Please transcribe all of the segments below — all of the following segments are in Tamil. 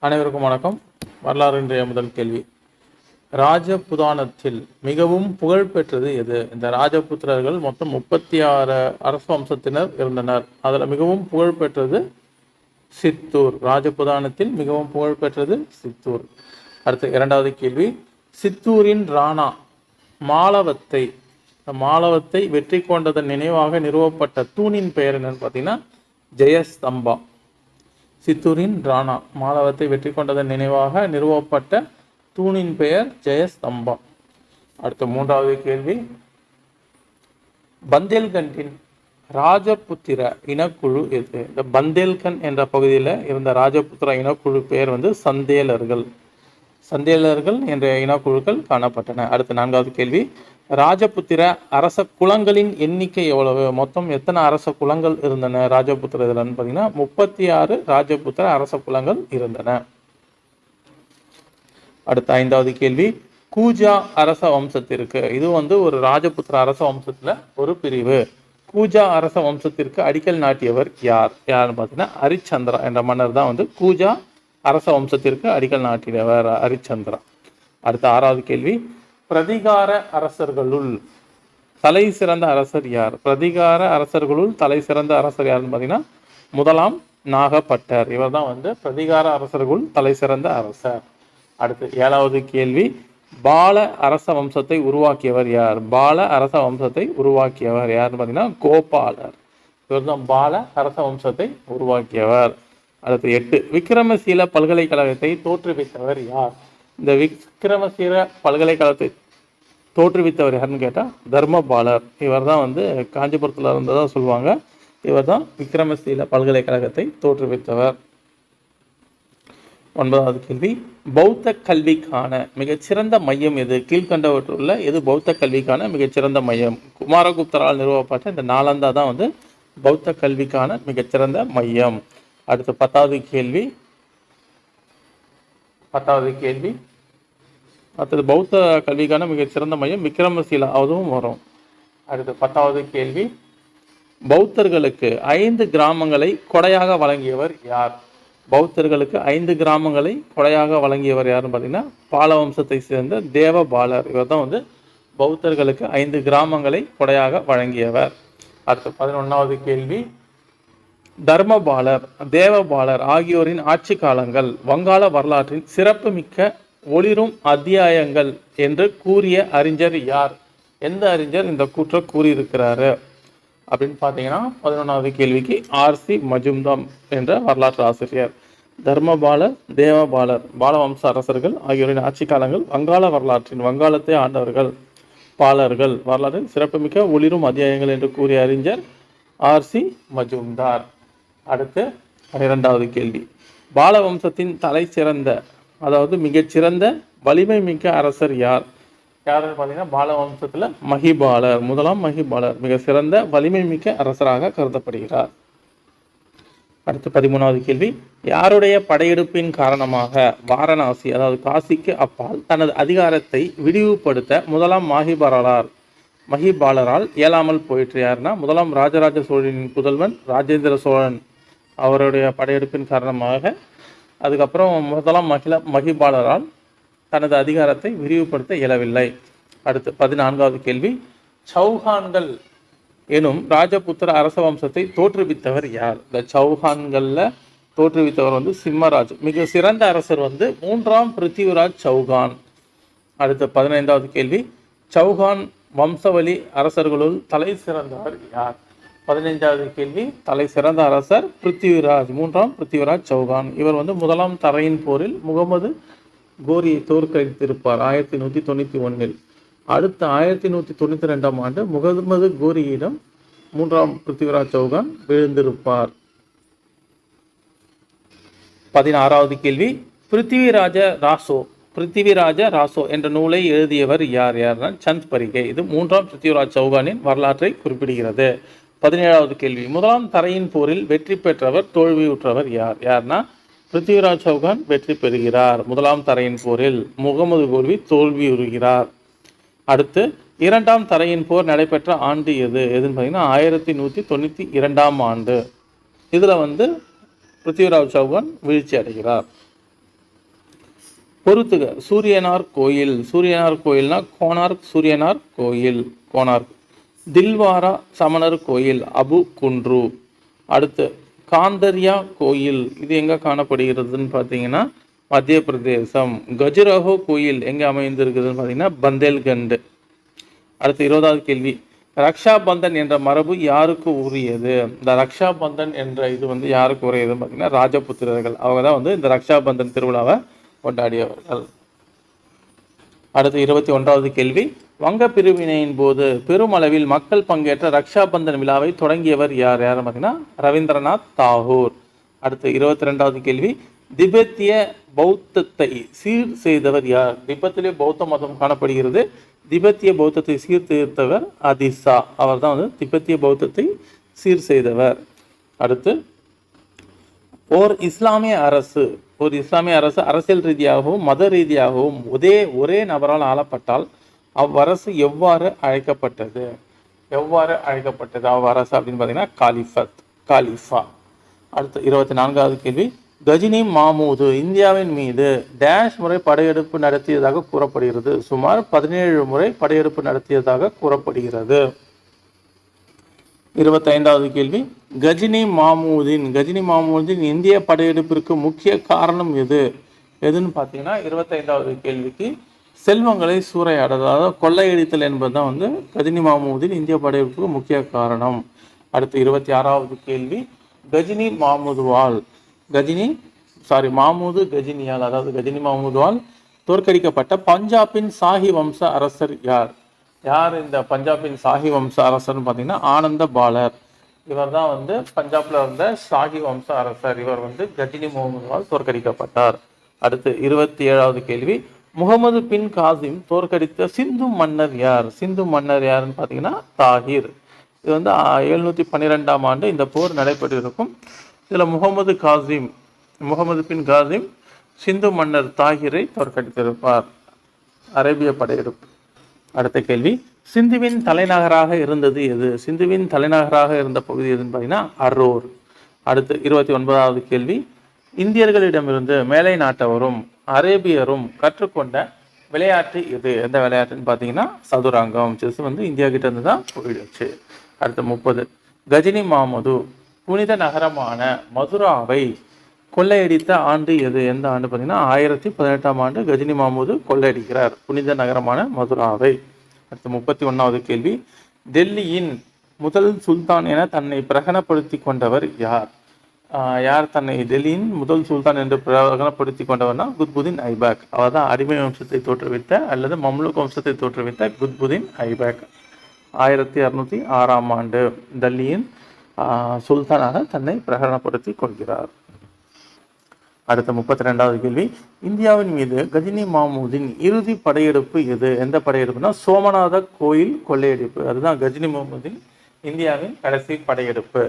அனைவருக்கும் வணக்கம். வரலாறு இன்றைய முதல் கேள்வி. ராஜபுதானத்தில் மிகவும் புகழ்பெற்றது எது? இந்த ராஜபுத்திரர்கள் மொத்தம் 36 அரசு வம்சத்தினர் இருந்தனர். அதில் மிகவும் புகழ்பெற்றது சித்தூர். ராஜபுதானத்தில் மிகவும் புகழ்பெற்றது சித்தூர். அடுத்து இரண்டாவது கேள்வி. சித்தூரின் ராணா மாலவத்தை வெற்றி கொண்டதன் நினைவாக நிறுவப்பட்ட தூணின் பெயர் என்னன்னு பார்த்தீங்கன்னா ஜெயஸ்தம்பா. சித்தூரின் ராணா மாலவத்தை வெற்றி கொண்டதன் நினைவாக நிறுவப்பட்ட தூணின் பெயர் ஜெயஸ்தம்பா. அடுத்த மூன்றாவது கேள்வி. பந்தேல்கண்டின் ராஜபுத்திர இனக்குழு எது? இந்த பந்தேல்கண்ட் என்ற பகுதியில் இருந்த ராஜபுத்திர இனக்குழு பெயர் சந்தேலர்கள் என்ற இனக்குழுக்கள் காணப்பட்டன. அடுத்த நான்காவது கேள்வி. ராஜபுத்திர அரச குலங்களின் எண்ணிக்கை எவ்வளவு? மொத்தம் எத்தனை அரச குலங்கள் இருந்தன ராஜபுத்திர இதில்னு பார்த்தீங்கன்னா 36 ராஜபுத்திர அரச குலங்கள் இருந்தன. அடுத்த ஐந்தாவது கேள்வி. கூஜா அரச வம்சத்திற்கு, இது ஒரு ராஜபுத்திர அரச வம்சத்துல ஒரு பிரிவு. கூஜா அரச வம்சத்திற்கு அடிக்கல் நாட்டியவர் யாருன்னு பார்த்தீங்கன்னா ஹரிச்சந்திரா என்ற மன்னர் தான் கூஜா அரச வம்சத்திற்கு அடிக்கல் நாட்டியவர் ஹரிச்சந்திரா. அடுத்த ஆறாவது கேள்வி. பிரதிகார அரசர்களுள் தலை சிறந்த அரசர் யார்? பிரதிகார அரசர்களுள் தலை சிறந்த அரசர் யாருன்னு பார்த்தீங்கன்னா முதலாம் நாகப்பட்டர். இவர் தான் பிரதிகார அரசர்களுள் தலை சிறந்த அரசர். அடுத்து ஏழாவது கேள்வி. பால அரச வம்சத்தை உருவாக்கியவர் யார்? பால அரச வம்சத்தை உருவாக்கியவர் யாருன்னு பார்த்தீங்கன்னா கோபாலர். இவர் தான் பால அரச வம்சத்தை உருவாக்கியவர். அடுத்து 8. விக்ரமசீல பல்கலைக்கழகத்தை தோற்றுவித்தவர் யார்? இந்த விக்ரமசீல பல்கலைக்கழகத்தை தோற்றுவித்தவர் யாருன்னு கேட்டால் தர்மபாலர். இவர் தான் காஞ்சிபுரத்தில் இருந்ததாக சொல்லுவாங்க. இவர் தான் விக்ரமசீல பல்கலைக்கழகத்தை தோற்றுவித்தவர். 9வது கேள்வி. பௌத்த கல்விக்கான மிகச்சிறந்த மையம் எது? கீழ்கண்டவற்றுள்ள எது பௌத்த கல்விக்கான மிகச்சிறந்த மையம்? குமாரகுப்தரால் நிறுவப்பட்ட இந்த நாலந்தா தான் பௌத்த கல்விக்கான மிகச்சிறந்த மையம். அடுத்து 10வது கேள்வி. அடுத்தது பௌத்த கல்விக்கான மிகச்சிறந்த மையம் விக்ரமசீலா, அதுவும் வரும். அடுத்து 10வது கேள்வி. பௌத்தர்களுக்கு 5 கிராமங்களை கொடையாக வழங்கியவர் யார்? பௌத்தர்களுக்கு 5 கிராமங்களை கொடையாக வழங்கியவர் யாருன்னு பார்த்தீங்கன்னா பால வம்சத்தை சேர்ந்த தேவபாலர். இவர் தான் பௌத்தர்களுக்கு 5 கிராமங்களை கொடையாக வழங்கியவர். அடுத்து 11வது கேள்வி. தர்மபாலர், தேவபாலர் ஆகியோரின் ஆட்சி காலங்கள் வங்காள வரலாற்றின் சிறப்பு மிக்க ஒளிரும் அத்தியாயங்கள் என்று கூறிய அறிஞர் யார்? எந்த அறிஞர் இந்த கூற்றை கூறியிருக்கிறாரு அப்படின்னு பார்த்தீங்கன்னா 11வது கேள்விக்கு ஆர்சி மஜும்தார் என்ற வரலாற்று ஆசிரியர். தர்மபாலர், தேவபாலர், பாலவம்ச அரசர்கள் ஆகியோரின் ஆட்சி காலங்கள் வங்காளத்தை ஆண்டவர்கள் பாலர்கள் வரலாற்றின் சிறப்புமிக்க ஒளிரும் அத்தியாயங்கள் என்று கூறிய அறிஞர் ஆர்சி மஜும்தார். அடுத்து 12வது கேள்வி. பாலவம்சத்தின் தலை சிறந்த, அதாவது மிகச்சிறந்த வலிமை மிக்க அரசர் யாருன்னு பார்த்தீங்கன்னா பாலவம்சத்தில் மகிபாலர், முதலாம் மகிபாலர் மிக சிறந்த வலிமை மிக்க அரசராக கருதப்படுகிறார். அடுத்து 13வது கேள்வி. யாருடைய படையெடுப்பின் காரணமாக வாரணாசி, அதாவது காசிக்கு அப்பால் தனது அதிகாரத்தை விரிவுபடுத்த முதலாம் மகிபாலரால் இயலாமல் போயிற்று? யாருன்னா முதலாம் ராஜராஜ சோழனின் புதல்வன் ராஜேந்திர சோழன். அவருடைய படையெடுப்பின் காரணமாக அதுக்கப்புறம் முதலாம் மகிபாலரால் தனது அதிகாரத்தை விரிவுபடுத்த இயலவில்லை. அடுத்து 14வது கேள்வி. சௌஹான்கள் எனும் ராஜபுத்திர அரச வம்சத்தை தோற்றுவித்தவர் யார்? இந்த சௌஹான்களில் தோற்றுவித்தவர் சிம்மராஜ். மிக சிறந்த அரசர் 3ஆம் பிருத்திவிராஜ் சௌகான். அடுத்து 15வது கேள்வி. சௌகான் வம்சவழி அரசர்களுள் தலை சிறந்தவர் யார்? 15வது கேள்வி. தலை சிறந்த அரசர் பிருத்திவிராஜ், 3ஆம் பிருத்திவிராஜ் சௌகான். இவர் முதலாம் தரையின் போரில் முகமது கோரியை தோற்கடித்திருப்பார் 1191. அடுத்த 1192ஆம் ஆண்டு முகமது கோரியிடம் 3ஆம் பிருத்திவிராஜ் சௌகான் விழுந்திருப்பார். 16வது கேள்வி. பிருத்திவிராஜ ராசோ என்ற நூலை எழுதியவர் யார்னா சந்த் பரிகை. இது 3ஆம் பிருத்திவிராஜ் சௌகானின் வரலாற்றை குறிப்பிடுகிறது. 17வது கேள்வி. முதலாம் தரையின் போரில் வெற்றி பெற்றவர் தோல்வியுற்றவர் யார்னா பிருத்திவிராஜ் சௌகான் வெற்றி பெறுகிறார். முதலாம் தரையின் போரில் முகமது கோரி தோல்வியுறுகிறார். அடுத்து 2ஆம் தரையின் போர் நடைபெற்ற ஆண்டு எதுன்னு பார்த்தீங்கன்னா 1192ஆம் ஆண்டு. இதில் பிருத்திவிராஜ் சௌகான் வீழ்ச்சி அடைகிறார். பொறுத்துக. சூரியனார் கோயில். சூரியனார் கோயில்னா கோனார்க் சூரியனார் கோயில், கோனார்க். தில்வாரா சமணர் கோயில், அபு குன்று. அடுத்து காந்தர்யா கோயில், இது எங்கே காணப்படுகிறதுன்னு பார்த்தீங்கன்னா மத்திய பிரதேசம். கஜுராஹோ கோயில் எங்கே அமைந்திருக்குதுன்னு பார்த்தீங்கன்னா பந்தேல்கண்ட். அடுத்து 20வது கேள்வி, ரக்ஷா பந்தன் என்ற மரபு யாருக்கு உரியது? இந்த ரக்ஷா பந்தன் என்ற இது யாருக்கு உரியதுன்னு பார்த்தீங்கன்னா ராஜபுத்திரர்கள். அவங்க தான் இந்த ரக்ஷா பந்தன் திருவிழாவை கொண்டாடியவர்கள். அடுத்து 21வது கேள்வி, வங்க பிரிவினையின் போது பெருமளவில் மக்கள் பங்கேற்ற ரக்ஷா பந்தன் விழாவை தொடங்கியவர் யார்? யாரும் பார்த்தீங்கன்னா ரவீந்திரநாத் தாகூர். அடுத்து 22வது கேள்வி, திபெத்திய பௌத்தத்தை சீர் செய்தவர் யார்? திபெத்திலே பௌத்த மதம் காணப்படுகிறது. திபெத்திய பௌத்தத்தை சீர்திருத்தவர் அதிசா. அவர் தான் திபெத்திய பௌத்தத்தை சீர் செய்தவர். அடுத்து ஒரு இஸ்லாமிய அரசு அரசியல் ரீதியாகவும் மத ரீதியாகவும் ஒரே நபரால் ஆளப்பட்டால் அவ்வரசு எவ்வாறு அழைக்கப்பட்டது? அவ்வரசு அப்படின்னு பார்த்தீங்கன்னா காலிஃபா. அடுத்து 24வது கேள்வி, கஜினி மாமூது இந்தியாவின் மீது டேஷ் முறை படையெடுப்பு நடத்தியதாக கூறப்படுகிறது. சுமார் 17 முறை படையெடுப்பு நடத்தியதாக கூறப்படுகிறது. 25வது கேள்வி, கஜினி மாமூதின் இந்திய படையெடுப்பிற்கு முக்கிய காரணம் எதுன்னு பார்த்தீங்கன்னா 25வது கேள்விக்கு செல்வங்களை சூறையாடல், அதாவது கொள்ளையடித்தல் என்பதுதான் கஜினி மாமூதின் இந்திய படையெடுப்புக்கு முக்கிய காரணம். அடுத்து 26வது கேள்வி, மாமூது கஜினியால், அதாவது கஜினி மாமூதுவால் தோற்கடிக்கப்பட்ட பஞ்சாபின் சாஹி வம்ச அரசர் யார்? இந்த பஞ்சாபின் சாஹி வம்ச அரசர்னு பார்த்தீங்கன்னா ஆனந்த பாலர். இவர் தான் பஞ்சாப்ல இருந்த சாஹி வம்ச அரசர். இவர் கஜினி முகமதுவால் தோற்கடிக்கப்பட்டார். அடுத்து 27வது கேள்வி, முகமது பின் காசிம் தோற்கடித்த சிந்து மன்னர் யாருன்னு பார்த்தீங்கன்னா தாகிர். இது 712ஆம் ஆண்டு இந்த போர் நடைபெற்றிருக்கும். இதில் முகமது பின் காசிம் சிந்து மன்னர் தாகிரை தோற்கடித்திருப்பார். அரேபிய படையெடுப்பு. அடுத்த கேள்வி, சிந்துவின் தலைநகராக இருந்தது எது? சிந்துவின் தலைநகராக இருந்த பகுதி எதுன்னு பார்த்தீங்கன்னா அரோர். அடுத்து 29வது கேள்வி, இந்தியர்களிடமிருந்து மேலை நாட்டவரும் அரேபியரும் கற்றுக்கொண்ட விளையாட்டு எது? எந்த விளையாட்டுன்னு பார்த்தீங்கன்னா சதுரங்கம். செஸ் இந்தியா கிட்ட இருந்து தான் போயிடுச்சு. அடுத்து 30, கஜினி மாமது புனித நகரமான மதுராவை கொள்ளையடித்த ஆண்டு எது? எந்த ஆண்டு பார்த்தீங்கன்னா 1018ஆம் ஆண்டு கஜினி மாமூது கொள்ளையடிக்கிறார் புனித நகரமான மதுராவை. அடுத்து 31வது கேள்வி, டெல்லியின் முதல் சுல்தான் என தன்னை பிரகடனப்படுத்தி கொண்டவர் யார்? தன்னை டெல்லியின் முதல் சுல்தான் என்று பிரகடனப்படுத்தி கொண்டவர்னா குத்புதீன் ஐபக். அவர் தான் அடிமை வம்சத்தை தோற்றுவித்த அல்லது மம்லுக் வம்சத்தை தோற்றுவித்த குத்புதீன் ஐபக். 1606ஆம் ஆண்டு டெல்லியின் சுல்தானாக தன்னை பிரகடனப்படுத்தி கொள்கிறார். அடுத்த 32வது கேள்வி, இந்தியாவின் மீது கஜினி மாமூதின் இறுதி படையெடுப்பு எது? எந்த படையெடுப்புனா சோமநாத கோயில் கொள்ளையடிப்பு. அதுதான் கஜினி மாமூதின் இந்தியாவின் கடைசி படையெடுப்பு.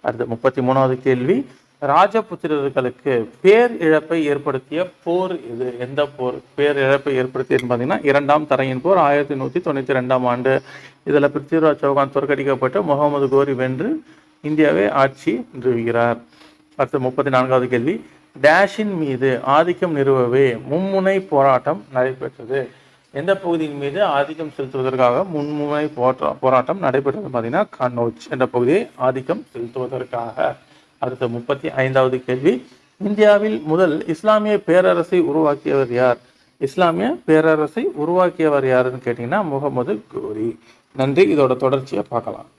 அடுத்த 33வது கேள்வி, ராஜபுத்திரர்களுக்கு பேர் இழப்பை ஏற்படுத்திய போர் எது? எந்த போர் பேர் இழப்பை ஏற்படுத்தியதுன்னு பார்த்தீங்கன்னா 2ஆம் தரையின் போர் 1192ஆம் ஆண்டு. இதில் பிருத்திவிராஜ் சௌகான் தோற்கடிக்கப்பட்டு முகமது கோரி வென்று இந்தியாவை ஆட்சி நிறுவுகிறார். அடுத்த 34வது கேள்வி, டேஷின் மீது ஆதிக்கம் நிறுவவே மும்முனை போராட்டம் நடைபெற்றது. எந்த பகுதியின் மீது ஆதிக்கம் செலுத்துவதற்காக மும்முனை போராட்டம் நடைபெற்றது பார்த்தீங்கன்னா கன்னௌஜ் என்ற பகுதியை ஆதிக்கம் செலுத்துவதற்காக. அடுத்த 35வது கேள்வி, இந்தியாவில் முதல் இஸ்லாமிய பேரரசை உருவாக்கியவர் யார்? இஸ்லாமிய பேரரசை உருவாக்கியவர் யாருன்னு கேட்டீங்கன்னா முகமது கோரி. நன்றி. இதோட தொடர்ச்சியை பார்க்கலாம்.